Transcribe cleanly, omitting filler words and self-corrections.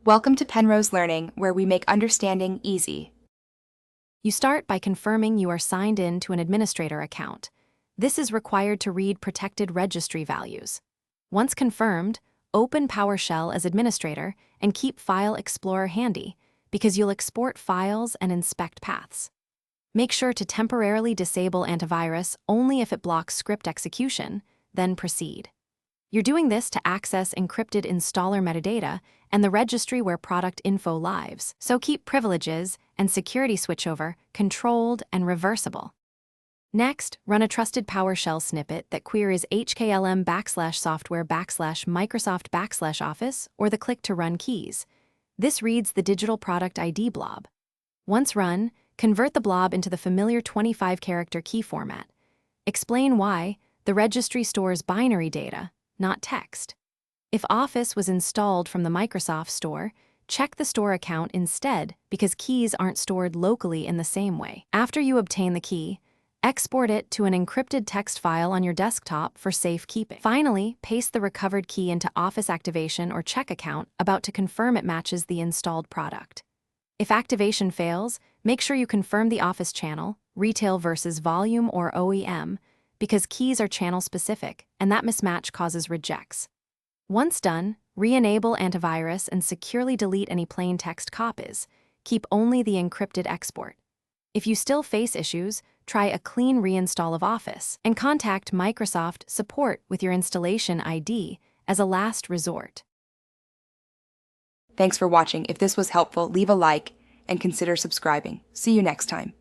Welcome to Penrose Learning, where we make understanding easy. You start by confirming you are signed in to an administrator account. This is required to read protected registry values. Once confirmed, open PowerShell as administrator and keep File Explorer handy, because you'll export files and inspect paths. Make sure to temporarily disable antivirus only if it blocks script execution, then proceed. You're doing this to access encrypted installer metadata and the registry where product info lives, so keep privileges and security switchover controlled and reversible. Next, run a trusted PowerShell snippet that queries hklm/software/Microsoft/Office or the click to run keys. This reads the digital product ID blob. Once run, convert the blob into the familiar 25-character key format. Explain why the registry stores binary data, not text. If Office was installed from the Microsoft Store, check the store account instead because keys aren't stored locally in the same way. After you obtain the key, export it to an encrypted text file on your desktop for safekeeping. Finally, paste the recovered key into Office Activation or Check account about to confirm it matches the installed product. If activation fails, make sure you confirm the Office channel, retail versus volume or OEM, because keys are channel-specific, and that mismatch causes rejects. Once done, re-enable antivirus and securely delete any plain text copies. Keep only the encrypted export. If you still face issues, try a clean reinstall of Office and contact Microsoft support with your installation ID as a last resort. Thanks for watching. If this was helpful, leave a like and consider subscribing. See you next time.